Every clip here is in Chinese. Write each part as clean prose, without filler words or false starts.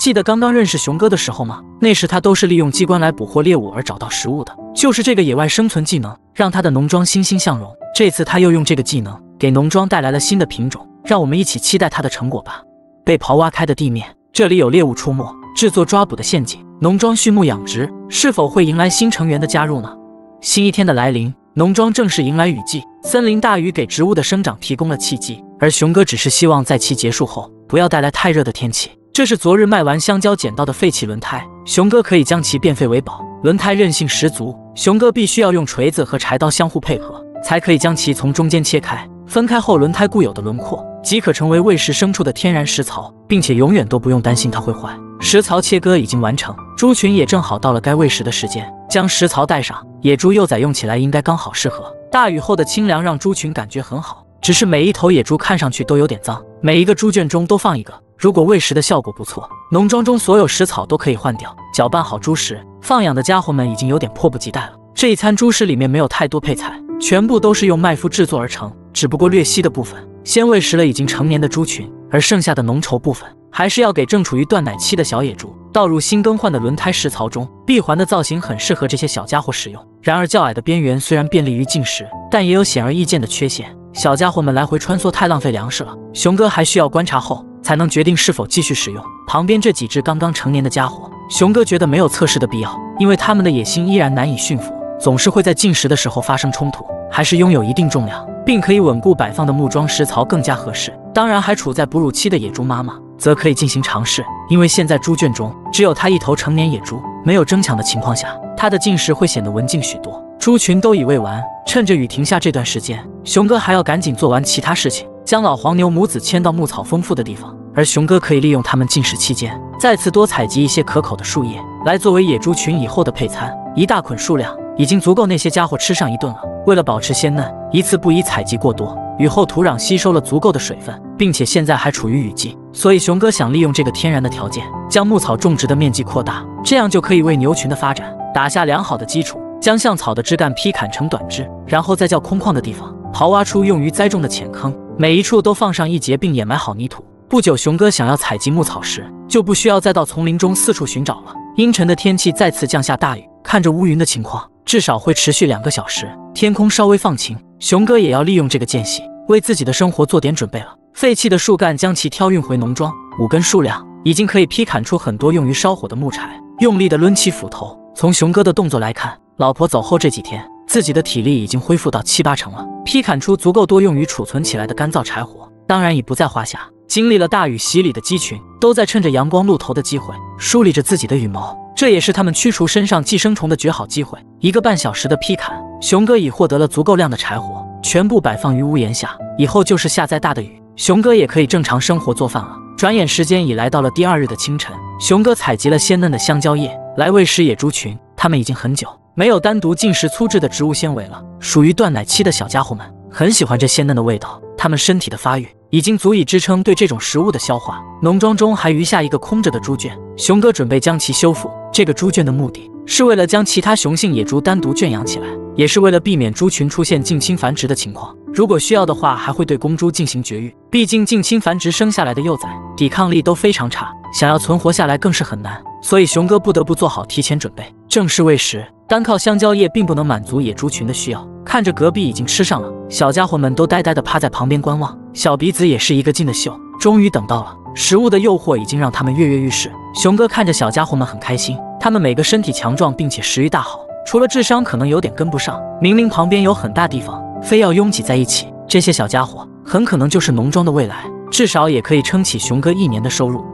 记得刚刚认识熊哥的时候吗？那时他都是利用机关来捕获猎物而找到食物的，就是这个野外生存技能让他的农庄欣欣向荣。这次他又用这个技能给农庄带来了新的品种，让我们一起期待他的成果吧。被刨挖开的地面，这里有猎物出没，制作抓捕的陷阱。农庄畜牧养殖是否会迎来新成员的加入呢？新一天的来临，农庄正式迎来雨季，森林大雨给植物的生长提供了契机，而熊哥只是希望在其结束后不要带来太热的天气。这是昨日卖完香蕉捡到的废弃轮胎，熊哥可以将其变废为宝。轮胎韧性十足，熊哥必须要用锤子和柴刀相互配合，才可以将其从中间切开。分开后，轮胎固有的轮廓即可成为喂食牲畜的天然食槽，并且永远都不用担心它会坏。食槽切割已经完成，猪群也正好到了该喂食的时间，将食槽带上，野猪幼崽用起来应该刚好适合。大雨后的清凉让猪群感觉很好，只是每一头野猪看上去都有点脏，每一个猪圈中都放一个。如果喂食的效果不错，农庄中所有食草都可以换掉。搅拌好猪食，放养的家伙们已经有点迫不及待了。这一餐猪食里面没有太多配菜，全部都是用麦麸制作而成，只不过略稀的部分先喂食了已经成年的猪群，而剩下的浓稠部分还是要给正处于断奶期的小野猪。倒入新更换的轮胎食槽中，闭环的造型很适合这些小家伙使用。然而较矮的边缘虽然便利于进食，但也有显而易见的缺陷。小家伙们来回穿梭太浪费粮食了，熊哥还需要观察后才能决定是否继续使用。旁边这几只刚刚成年的家伙，熊哥觉得没有测试的必要，因为他们的野心依然难以驯服，总是会在进食的时候发生冲突，还是拥有一定重量并可以稳固摆放的木桩食槽更加合适。当然，还处在哺乳期的野猪妈妈则可以进行尝试，因为现在猪圈中只有它一头成年野猪，没有争抢的情况下，它的进食会显得文静许多。猪群都已喂完，趁着雨停下这段时间，熊哥还要赶紧做完其他事情，将老黄牛母子牵到牧草丰富的地方，而熊哥可以利用它们进食期间，再次多采集一些可口的树叶，来作为野猪群以后的配餐。一大捆数量已经足够那些家伙吃上一顿了。为了保持鲜嫩，一次不宜采集过多。雨后土壤吸收了足够的水分，并且现在还处于雨季，所以熊哥想利用这个天然的条件，将牧草种植的面积扩大，这样就可以为牛群的发展打下良好的基础。将橡草的枝干劈砍成短枝，然后在较空旷的地方刨挖出用于栽种的浅坑，每一处都放上一节并掩埋好泥土。不久，熊哥想要采集牧草时，就不需要再到丛林中四处寻找了。阴沉的天气再次降下大雨，看着乌云的情况，至少会持续2个小时。天空稍微放晴，熊哥也要利用这个间隙，为自己的生活做点准备了。废弃的树干将其挑运回农庄，5根数量已经可以劈砍出很多用于烧火的木柴。用力地抡起斧头，从熊哥的动作来看，老婆走后这几天，自己的体力已经恢复到7、8成了，劈砍出足够多用于储存起来的干燥柴火，当然已不在话下。经历了大雨洗礼的鸡群，都在趁着阳光露头的机会梳理着自己的羽毛，这也是他们驱除身上寄生虫的绝好机会。1个半小时的劈砍，熊哥已获得了足够量的柴火，全部摆放于屋檐下。以后就是下再大的雨，熊哥也可以正常生活做饭了。转眼时间已来到了第2日的清晨，熊哥采集了鲜嫩的香蕉叶来喂食野猪群，他们已经很久没有单独进食粗制的植物纤维了。属于断奶期的小家伙们很喜欢这鲜嫩的味道，他们身体的发育已经足以支撑对这种食物的消化。农庄中还余下1个空着的猪圈，熊哥准备将其修复。这个猪圈的目的是为了将其他雄性野猪单独圈养起来，也是为了避免猪群出现近亲繁殖的情况。如果需要的话，还会对公猪进行绝育，毕竟近亲繁殖生下来的幼崽抵抗力都非常差，想要存活下来更是很难，所以熊哥不得不做好提前准备。正式喂食，单靠香蕉叶并不能满足野猪群的需要。看着隔壁已经吃上了，小家伙们都呆呆地趴在旁边观望，小鼻子也是一个劲的嗅。终于等到了，食物的诱惑已经让他们跃跃欲试。熊哥看着小家伙们很开心，他们每个身体强壮，并且食欲大好，除了智商可能有点跟不上，明明旁边有很大地方，非要拥挤在一起。这些小家伙很可能就是农庄的未来，至少也可以撑起熊哥1年的收入。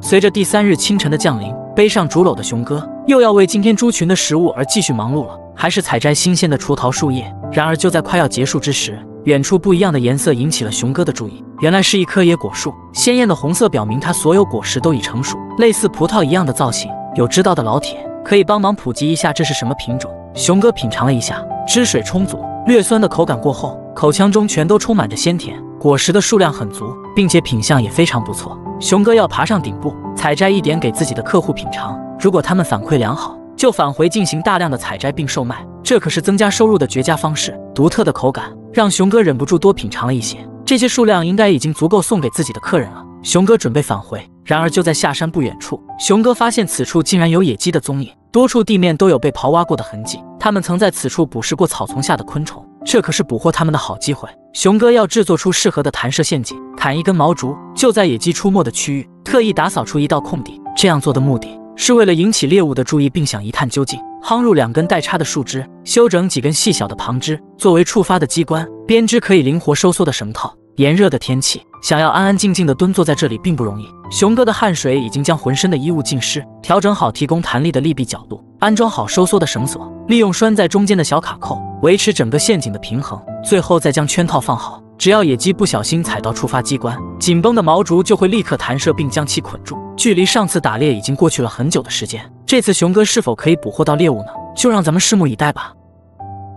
随着第3日清晨的降临，背上竹篓的熊哥又要为今天猪群的食物而继续忙碌了，还是采摘新鲜的出桃树叶。然而就在快要结束之时，远处不一样的颜色引起了熊哥的注意，原来是一棵野果树，鲜艳的红色表明它所有果实都已成熟，类似葡萄一样的造型。有知道的老铁可以帮忙普及一下这是什么品种。熊哥品尝了一下，汁水充足，略酸的口感过后，口腔中全都充满着鲜甜，果实的数量很足，并且品相也非常不错。熊哥要爬上顶部，采摘1点给自己的客户品尝，如果他们反馈良好，就返回进行大量的采摘并售卖，这可是增加收入的绝佳方式。独特的口感让熊哥忍不住多品尝了一些，这些数量应该已经足够送给自己的客人了。熊哥准备返回，然而就在下山不远处，熊哥发现此处竟然有野鸡的踪影，多处地面都有被刨挖过的痕迹。他们曾在此处捕食过草丛下的昆虫，这可是捕获它们的好机会。熊哥要制作出适合的弹射陷阱，砍一根毛竹，就在野鸡出没的区域特意打扫出一道空地。这样做的目的是为了引起猎物的注意，并想一探究竟。夯入2根带插的树枝，修整几根细小的旁枝，作为触发的机关，编织可以灵活收缩的绳套。炎热的天气，想要安安静静的蹲坐在这里并不容易。熊哥的汗水已经将浑身的衣物浸湿，调整好提供弹力的利臂角度，安装好收缩的绳索，利用拴在中间的小卡扣维持整个陷阱的平衡，最后再将圈套放好。只要野鸡不小心踩到触发机关，紧绷的毛竹就会立刻弹射并将其捆住。距离上次打猎已经过去了很久的时间，这次熊哥是否可以捕获到猎物呢？就让咱们拭目以待吧。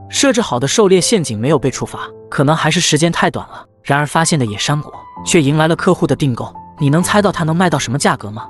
设置好的狩猎陷阱没有被触发，可能还是时间太短了。然而发现的野山果却迎来了客户的订购，你能猜到它能卖到什么价格吗？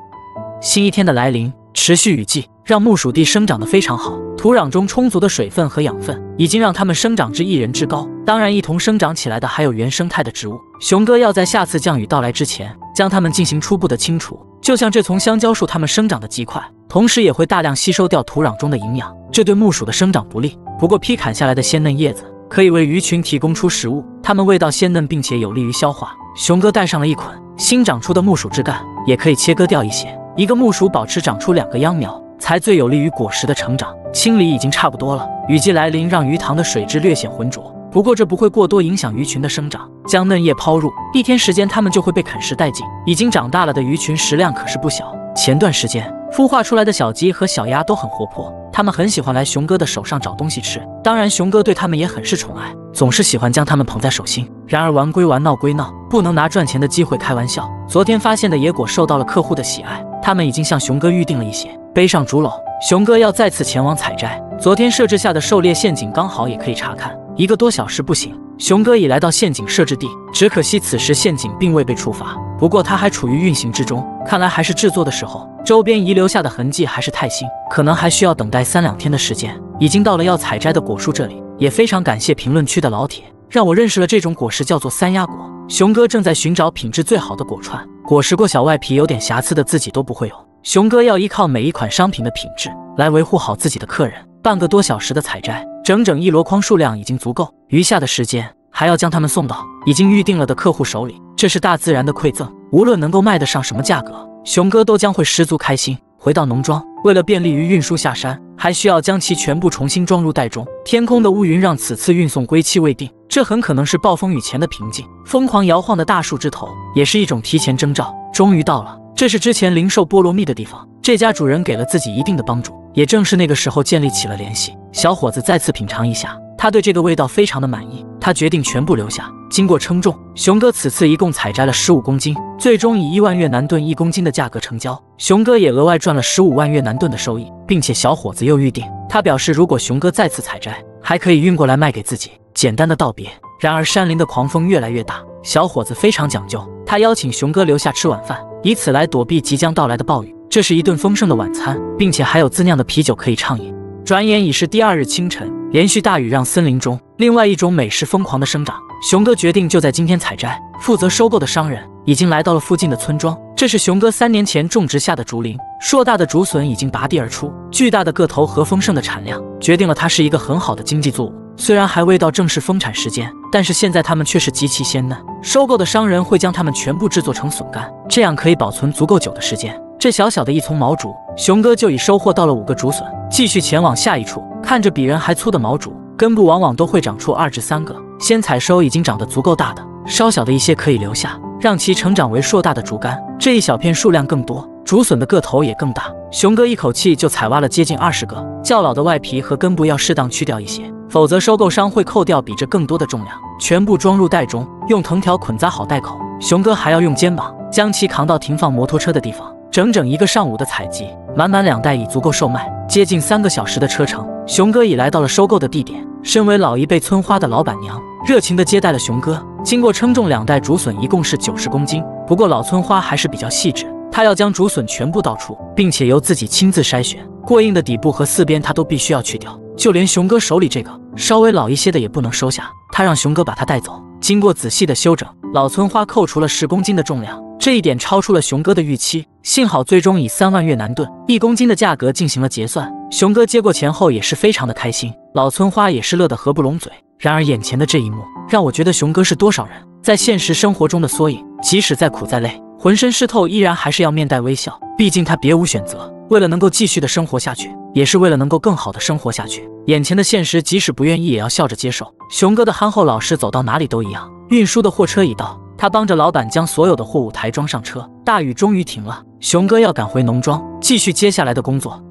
新一天的来临，持续雨季让木薯地生长得非常好，土壤中充足的水分和养分已经让它们生长至一人之高。当然，一同生长起来的还有原生态的植物。熊哥要在下次降雨到来之前，将它们进行初步的清除。就像这丛香蕉树，它们生长得极快，同时也会大量吸收掉土壤中的营养，这对木薯的生长不利。不过劈砍下来的鲜嫩叶子可以为鱼群提供出食物，它们味道鲜嫩，并且有利于消化。熊哥带上了一捆新长出的木薯枝干，也可以切割掉一些。一个木薯保持长出2个秧苗，才最有利于果实的成长。清理已经差不多了，雨季来临让鱼塘的水质略显浑浊，不过这不会过多影响鱼群的生长。将嫩叶抛入，1天时间它们就会被啃食殆尽。已经长大了的鱼群食量可是不小。前段时间孵化出来的小鸡和小鸭都很活泼，它们很喜欢来熊哥的手上找东西吃。当然，熊哥对它们也很是宠爱，总是喜欢将它们捧在手心。然而玩归玩，闹归闹，不能拿赚钱的机会开玩笑。昨天发现的野果受到了客户的喜爱，他们已经向熊哥预定了一些，背上竹篓，熊哥要再次前往采摘。昨天设置下的狩猎陷阱刚好也可以查看，1个多小时不行，熊哥已来到陷阱设置地，只可惜此时陷阱并未被触发，不过它还处于运行之中，看来还是制作的时候，周边遗留下的痕迹还是太新，可能还需要等待3-2天的时间。已经到了要采摘的果树这里，也非常感谢评论区的老铁，让我认识了这种果实，叫做三鸭果。熊哥正在寻找品质最好的果串，果实过小外皮有点瑕疵的自己都不会有，熊哥要依靠每一款商品的品质来维护好自己的客人。半个多小时的采摘，整整1箩筐数量已经足够，余下的时间还要将它们送到已经预定了的客户手里，这是大自然的馈赠，无论能够卖得上什么价格，熊哥都将会十足开心。回到农庄，为了便利于运输下山，还需要将其全部重新装入袋中。天空的乌云让此次运送归期未定，这很可能是暴风雨前的平静。疯狂摇晃的大树枝头也是一种提前征兆。终于到了，这是之前零售菠萝蜜的地方，这家主人给了自己一定的帮助，也正是那个时候建立起了联系。小伙子再次品尝一下，他对这个味道非常的满意，他决定全部留下。经过称重，熊哥此次一共采摘了15公斤，最终以1万越南盾1公斤的价格成交。熊哥也额外赚了15万越南盾的收益，并且小伙子又预定，他表示如果熊哥再次采摘，还可以运过来卖给自己。简单的道别。然而山林的狂风越来越大，小伙子非常讲究，他邀请熊哥留下吃晚饭，以此来躲避即将到来的暴雨。这是一顿丰盛的晚餐，并且还有自酿的啤酒可以畅饮。转眼已是第2日清晨，连续大雨让森林中另外一种美食疯狂的生长。熊哥决定就在今天采摘。负责收购的商人已经来到了附近的村庄，这是熊哥3年前种植下的竹林，硕大的竹笋已经拔地而出，巨大的个头和丰盛的产量决定了它是一个很好的经济作物。虽然还未到正式丰产时间，但是现在它们却是极其鲜嫩。收购的商人会将它们全部制作成笋干，这样可以保存足够久的时间。这小小的一丛毛竹，熊哥就已收获到了5个竹笋。继续前往下一处，看着比人还粗的毛竹，根部往往都会长出2至3个。先采收已经长得足够大的，稍小的一些可以留下，让其成长为硕大的竹竿。这一小片数量更多，竹笋的个头也更大。熊哥一口气就采挖了接近20个，较老的外皮和根部要适当去掉一些，否则收购商会扣掉比这更多的重量。全部装入袋中，用藤条捆扎好袋口。熊哥还要用肩膀将其扛到停放摩托车的地方。整整1个上午的采集，满满2袋已足够售卖。接近3个小时的车程，熊哥已来到了收购的地点。身为老一辈村花的老板娘热情地接待了熊哥。经过称重，2袋竹笋一共是90公斤。不过老村花还是比较细致，她要将竹笋全部倒出，并且由自己亲自筛选，过硬的底部和4边她都必须要去掉。就连熊哥手里这个稍微老一些的也不能收下，她让熊哥把它带走。经过仔细的修整，老村花扣除了10公斤的重量，这一点超出了熊哥的预期。幸好最终以3万越南盾1公斤的价格进行了结算，熊哥接过钱后也是非常的开心，老村花也是乐得合不拢嘴。然而眼前的这一幕让我觉得熊哥是多少人在现实生活中的缩影，即使再苦再累，浑身湿透依然还是要面带微笑，毕竟他别无选择，为了能够继续的生活下去，也是为了能够更好的生活下去。眼前的现实即使不愿意也要笑着接受。熊哥的憨厚老实走到哪里都一样。运输的货车已到，他帮着老板将所有的货物抬装上车。大雨终于停了，熊哥要赶回农庄继续接下来的工作。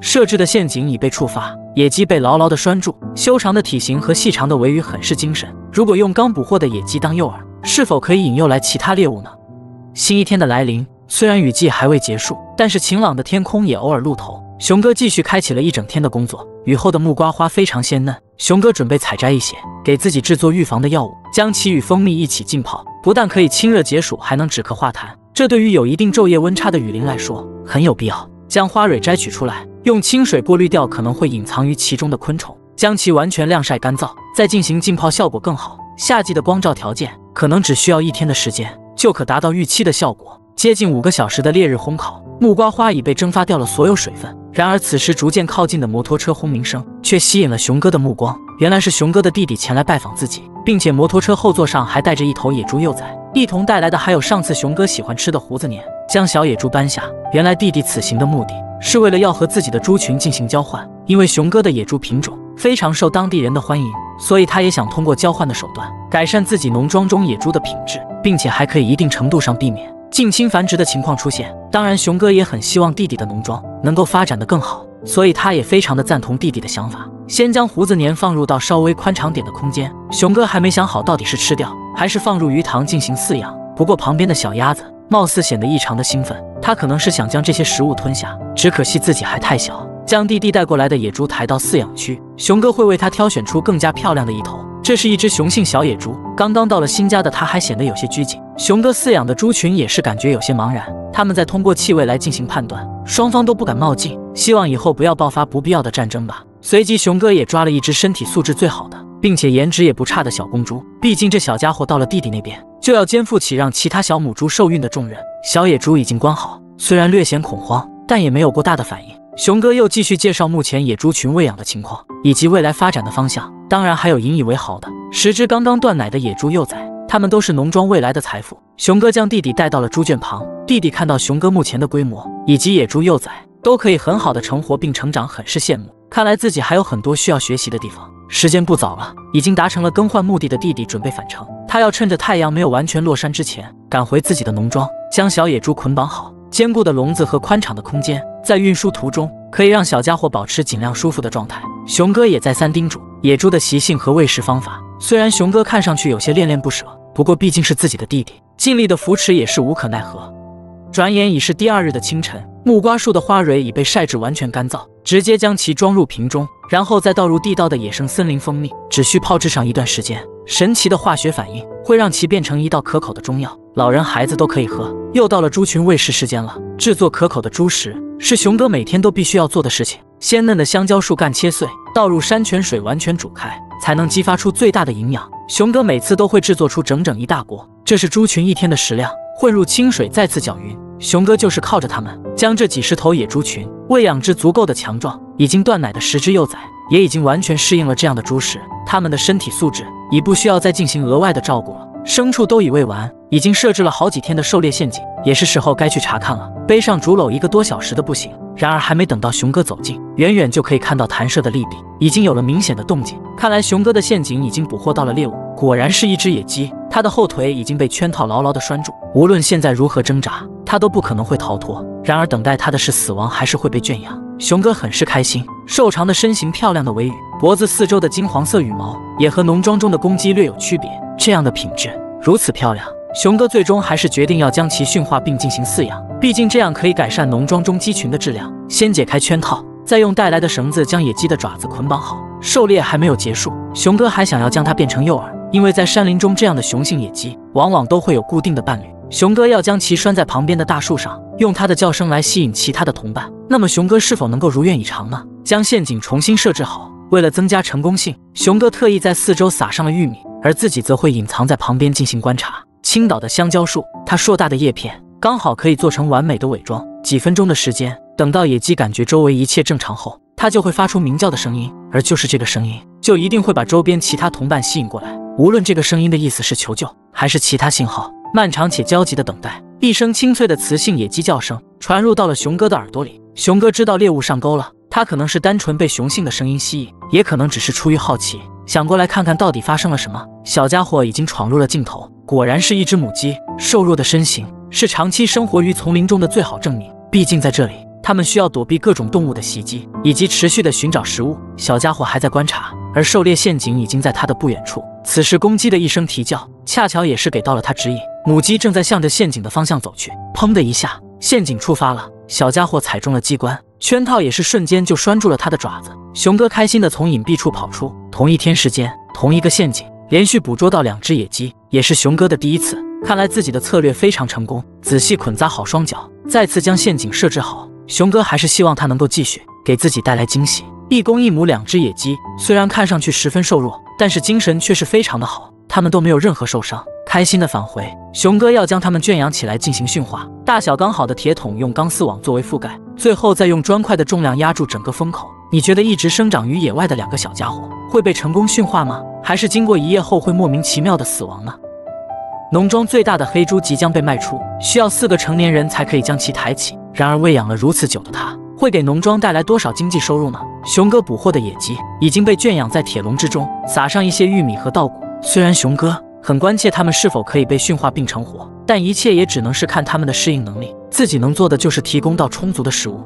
设置的陷阱已被触发，野鸡被牢牢地拴住，修长的体型和细长的尾羽很是精神。如果用刚捕获的野鸡当诱饵，是否可以引诱来其他猎物呢？新一天的来临，虽然雨季还未结束，但是晴朗的天空也偶尔露头。熊哥继续开启了一整天的工作。雨后的木瓜花非常鲜嫩，熊哥准备采摘一些，给自己制作预防的药物，将其与蜂蜜一起浸泡，不但可以清热解暑，还能止咳化痰。这对于有一定昼夜温差的雨林来说很有必要。将花蕊摘取出来，用清水过滤掉可能会隐藏于其中的昆虫，将其完全晾晒干燥，再进行浸泡效果更好。夏季的光照条件可能只需要1天的时间就可达到预期的效果。接近5个小时的烈日烘烤，木瓜花已被蒸发掉了所有水分。然而此时逐渐靠近的摩托车轰鸣声却吸引了熊哥的目光，原来是熊哥的弟弟前来拜访自己，并且摩托车后座上还带着一头野猪幼崽，一同带来的还有上次熊哥喜欢吃的胡子年。将小野猪搬下，原来弟弟此行的目的是为了要和自己的猪群进行交换，因为熊哥的野猪品种非常受当地人的欢迎，所以他也想通过交换的手段改善自己农庄中野猪的品质，并且还可以一定程度上避免近亲繁殖的情况出现。当然熊哥也很希望弟弟的农庄能够发展得更好，所以他也非常的赞同弟弟的想法。先将胡子年放入到稍微宽敞点的空间，熊哥还没想好到底是吃掉还是放入鱼塘进行饲养。不过旁边的小鸭子貌似显得异常的兴奋，他可能是想将这些食物吞下，只可惜自己还太小。将弟弟带过来的野猪抬到饲养区，熊哥会为他挑选出更加漂亮的一头。这是一只雄性小野猪，刚刚到了新家的它还显得有些拘谨。熊哥饲养的猪群也是感觉有些茫然，他们在通过气味来进行判断，双方都不敢冒进，希望以后不要爆发不必要的战争吧。随即熊哥也抓了一只身体素质最好的，并且颜值也不差的小公猪，毕竟这小家伙到了弟弟那边就要肩负起让其他小母猪受孕的重任。小野猪已经关好，虽然略显恐慌，但也没有过大的反应。熊哥又继续介绍目前野猪群喂养的情况以及未来发展的方向，当然还有引以为豪的10只刚刚断奶的野猪幼崽，他们都是农庄未来的财富。熊哥将弟弟带到了猪圈旁，弟弟看到熊哥目前的规模以及野猪幼崽都可以很好的成活并成长，很是羡慕。看来自己还有很多需要学习的地方。时间不早了，已经达成了更换目的的弟弟准备返程，他要趁着太阳没有完全落山之前赶回自己的农庄，将小野猪捆绑好。坚固的笼子和宽敞的空间在运输途中可以让小家伙保持尽量舒服的状态。熊哥也再三叮嘱野猪的习性和喂食方法，虽然熊哥看上去有些恋恋不舍，不过毕竟是自己的弟弟，尽力的扶持也是无可奈何。转眼已是第2日的清晨，木瓜树的花蕊已被晒至完全干燥，直接将其装入瓶中，然后再倒入地道的野生森林蜂蜜，只需泡制上一段时间，神奇的化学反应会让其变成一道可口的中药，老人孩子都可以喝。又到了猪群喂食时间了，制作可口的猪食是熊哥每天都必须要做的事情。鲜嫩的香蕉树干切碎，倒入山泉水完全煮开，才能激发出最大的营养。熊哥每次都会制作出整整一大锅，这是猪群1天的食量。混入清水再次搅匀，熊哥就是靠着它们将这几10头野猪群喂养至足够的强壮。已经断奶的10只幼崽也已经完全适应了这样的猪食，它们的身体素质已不需要再进行额外的照顾了。牲畜都已喂完，已经设置了好几天的狩猎陷阱，也是时候该去查看了。背上竹篓1个多小时的步行，然而还没等到熊哥走近，远远就可以看到弹射的利弊已经有了明显的动静。看来熊哥的陷阱已经捕获到了猎物，果然是一只野鸡，它的后腿已经被圈套牢牢地拴住，无论现在如何挣扎，它都不可能会逃脱。然而等待它的是死亡还是会被圈养。熊哥很是开心，瘦长的身形，漂亮的尾羽，脖子4周的金黄色羽毛也和农庄中的公鸡略有区别。这样的品质如此漂亮，熊哥最终还是决定要将其驯化并进行饲养，毕竟这样可以改善农庄中鸡群的质量。先解开圈套，再用带来的绳子将野鸡的爪子捆绑好。狩猎还没有结束，熊哥还想要将它变成诱饵，因为在山林中这样的雄性野鸡往往都会有固定的伴侣。熊哥要将其拴在旁边的大树上，用它的叫声来吸引其他的同伴。那么熊哥是否能够如愿以偿呢？将陷阱重新设置好，为了增加成功性，熊哥特意在4周撒上了玉米，而自己则会隐藏在旁边进行观察。青岛的香蕉树，它硕大的叶片刚好可以做成完美的伪装。几分钟的时间，等到野鸡感觉周围一切正常后，它就会发出鸣叫的声音，而就是这个声音，就一定会把周边其他同伴吸引过来。无论这个声音的意思是求救，还是其他信号，漫长且焦急的等待。一声清脆的雌性野鸡叫声传入到了熊哥的耳朵里。熊哥知道猎物上钩了，他可能是单纯被雄性的声音吸引，也可能只是出于好奇，想过来看看到底发生了什么。小家伙已经闯入了镜头，果然是一只母鸡，瘦弱的身形是长期生活于丛林中的最好证明。毕竟在这里，它们需要躲避各种动物的袭击，以及持续的寻找食物。小家伙还在观察，而狩猎陷阱已经在他的不远处。此时公鸡的一声啼叫，恰巧也是给到了他指引。母鸡正在向着陷阱的方向走去，砰的一下，陷阱触发了，小家伙踩中了机关，圈套也是瞬间就拴住了他的爪子。熊哥开心地从隐蔽处跑出。同一天时间，同一个陷阱，连续捕捉到2只野鸡，也是熊哥的第一次。看来自己的策略非常成功，仔细捆扎好双脚，再次将陷阱设置好。熊哥还是希望他能够继续给自己带来惊喜。一公一母2只野鸡，虽然看上去十分瘦弱，但是精神却是非常的好，它们都没有任何受伤，开心的返回。熊哥要将它们圈养起来进行驯化，大小刚好的铁桶用钢丝网作为覆盖，最后再用砖块的重量压住整个封口。你觉得一直生长于野外的2个小家伙会被成功驯化吗？还是经过1夜后会莫名其妙的死亡呢？农庄最大的黑猪即将被卖出，需要4个成年人才可以将其抬起。然而喂养了如此久的它，会给农庄带来多少经济收入呢？熊哥捕获的野鸡已经被圈养在铁笼之中，撒上一些玉米和稻谷。虽然熊哥很关切它们是否可以被驯化并成活，但一切也只能是看它们的适应能力。自己能做的就是提供到充足的食物。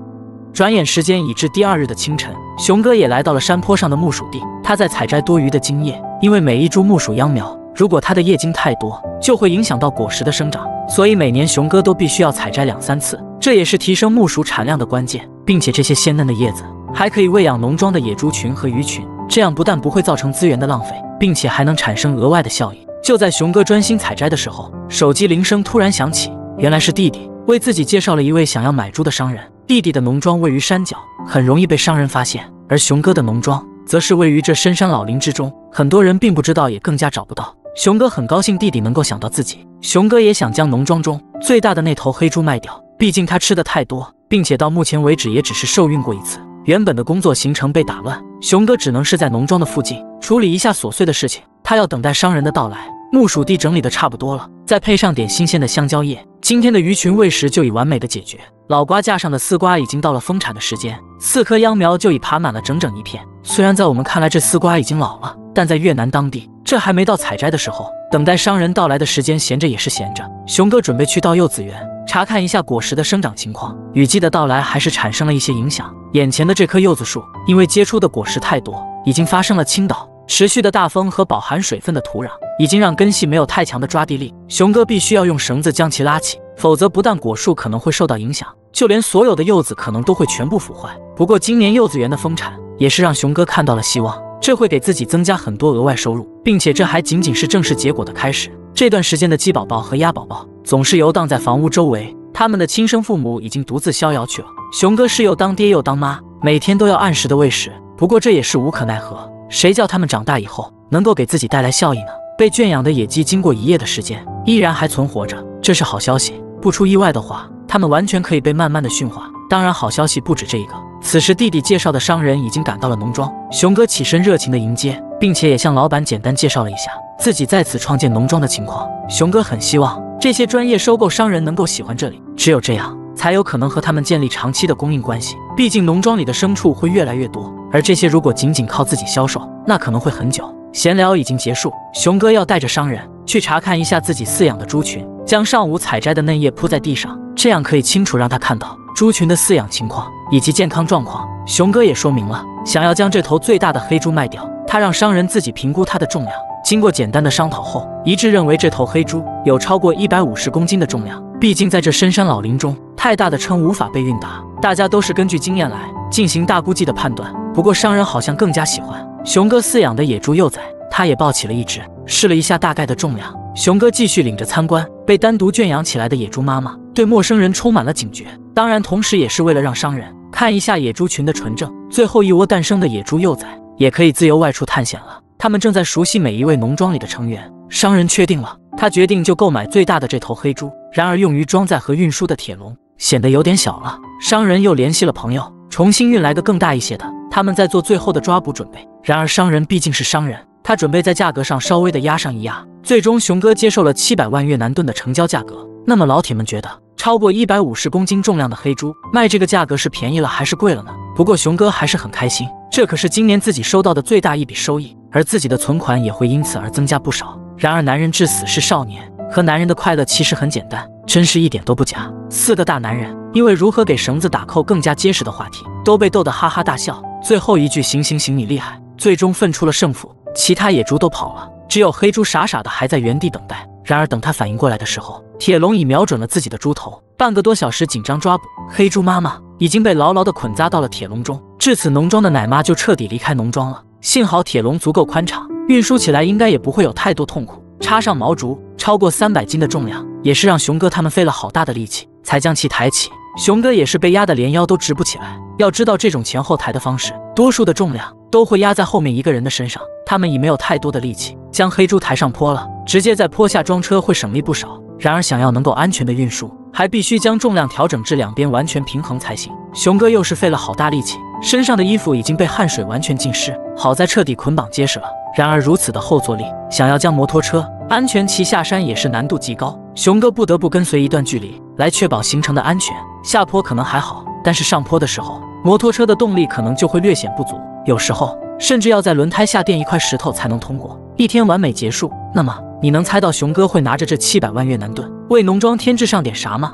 转眼时间已至第2日的清晨，熊哥也来到了山坡上的木薯地。他在采摘多余的茎叶，因为每一株木薯秧苗，如果它的叶茎太多，就会影响到果实的生长，所以每年熊哥都必须要采摘2、3次，这也是提升木薯产量的关键。并且这些鲜嫩的叶子还可以喂养农庄的野猪群和鱼群，这样不但不会造成资源的浪费，并且还能产生额外的效益。就在熊哥专心采摘的时候，手机铃声突然响起，原来是弟弟为自己介绍了一位想要买猪的商人。弟弟的农庄位于山脚，很容易被商人发现，而熊哥的农庄则是位于这深山老林之中，很多人并不知道，也更加找不到。熊哥很高兴弟弟能够想到自己，熊哥也想将农庄中最大的那头黑猪卖掉，毕竟它吃的太多，并且到目前为止也只是受孕过1次。原本的工作行程被打乱，熊哥只能是在农庄的附近处理一下琐碎的事情，他要等待商人的到来。木薯地整理的差不多了，再配上点新鲜的香蕉叶，今天的鱼群喂食就已完美的解决。老瓜架上的丝瓜已经到了丰产的时间，4棵秧苗就已爬满了整整一片。虽然在我们看来这丝瓜已经老了，但在越南当地这还没到采摘的时候，等待商人到来的时间闲着也是闲着。熊哥准备去到柚子园查看一下果实的生长情况，雨季的到来还是产生了一些影响。眼前的这棵柚子树因为结出的果实太多，已经发生了倾倒，持续的大风和饱含水分的土壤已经让根系没有太强的抓地力，熊哥必须要用绳子将其拉起，否则不但果树可能会受到影响，就连所有的柚子可能都会全部腐坏。不过今年柚子园的丰产也是让熊哥看到了希望，这会给自己增加很多额外收入，并且这还仅仅是正式结果的开始。这段时间的鸡宝宝和鸭宝宝总是游荡在房屋周围，他们的亲生父母已经独自逍遥去了。熊哥是又当爹又当妈，每天都要按时的喂食，不过这也是无可奈何，谁叫他们长大以后能够给自己带来效益呢？被圈养的野鸡经过1夜的时间依然还存活着，这是好消息。不出意外的话，它们完全可以被慢慢的驯化。当然好消息不止这一个，此时弟弟介绍的商人已经赶到了农庄，熊哥起身热情的迎接，并且也向老板简单介绍了一下自己在此创建农庄的情况。熊哥很希望这些专业收购商人能够喜欢这里，只有这样才有可能和他们建立长期的供应关系。毕竟农庄里的牲畜会越来越多，而这些如果仅仅靠自己销售，那可能会很久。闲聊已经结束，熊哥要带着商人去查看一下自己饲养的猪群，将上午采摘的嫩叶铺在地上，这样可以清楚让他看到猪群的饲养情况以及健康状况。熊哥也说明了想要将这头最大的黑猪卖掉，他让商人自己评估它的重量，经过简单的商讨后，一致认为这头黑猪有超过150公斤的重量。毕竟在这深山老林中，太大的称无法被运达，大家都是根据经验来进行大估计的判断。不过商人好像更加喜欢熊哥饲养的野猪幼崽，他也抱起了一只，试了一下大概的重量。熊哥继续领着参观被单独圈养起来的野猪妈妈，对陌生人充满了警觉，当然同时也是为了让商人看一下野猪群的纯正。最后一窝诞生的野猪幼崽也可以自由外出探险了，他们正在熟悉每一位农庄里的成员。商人确定了他决定就购买最大的这头黑猪。然而用于装载和运输的铁笼显得有点小了，商人又联系了朋友，重新运来个更大一些的。他们在做最后的抓捕准备。然而商人毕竟是商人，他准备在价格上稍微的压上一压。最终熊哥接受了700万越南盾的成交价格。那么老铁们觉得，超过150公斤重量的黑猪卖这个价格是便宜了还是贵了呢？不过熊哥还是很开心，这可是今年自己收到的最大一笔收益，而自己的存款也会因此而增加不少。然而男人至死是少年，和男人的快乐其实很简单，真是一点都不假。4个大男人因为如何给绳子打扣更加结实的话题，都被逗得哈哈大笑。最后一句行行行你厉害，最终分出了胜负。其他野猪都跑了，只有黑猪傻傻的还在原地等待。然而等他反应过来的时候，铁笼已瞄准了自己的猪头。半个多小时紧张抓捕，黑猪妈妈已经被牢牢地捆扎到了铁笼中。至此农庄的奶妈就彻底离开农庄了。幸好铁笼足够宽敞，运输起来应该也不会有太多痛苦。插上毛竹，超过300斤的重量，也是让熊哥他们费了好大的力气才将其抬起。熊哥也是被压得连腰都直不起来。要知道这种前后抬的方式，多数的重量都会压在后面一个人的身上。他们已没有太多的力气将黑猪抬上坡了，直接在坡下装车会省力不少。然而想要能够安全的运输，还必须将重量调整至两边完全平衡才行。熊哥又是费了好大力气，身上的衣服已经被汗水完全浸湿，好在彻底捆绑结实了。然而如此的后坐力，想要将摩托车安全骑下山也是难度极高。熊哥不得不跟随一段距离来确保行程的安全。下坡可能还好，但是上坡的时候，摩托车的动力可能就会略显不足，有时候甚至要在轮胎下垫一块石头才能通过。一天完美结束。那么你能猜到熊哥会拿着这700万越南盾为农庄添置上点啥吗？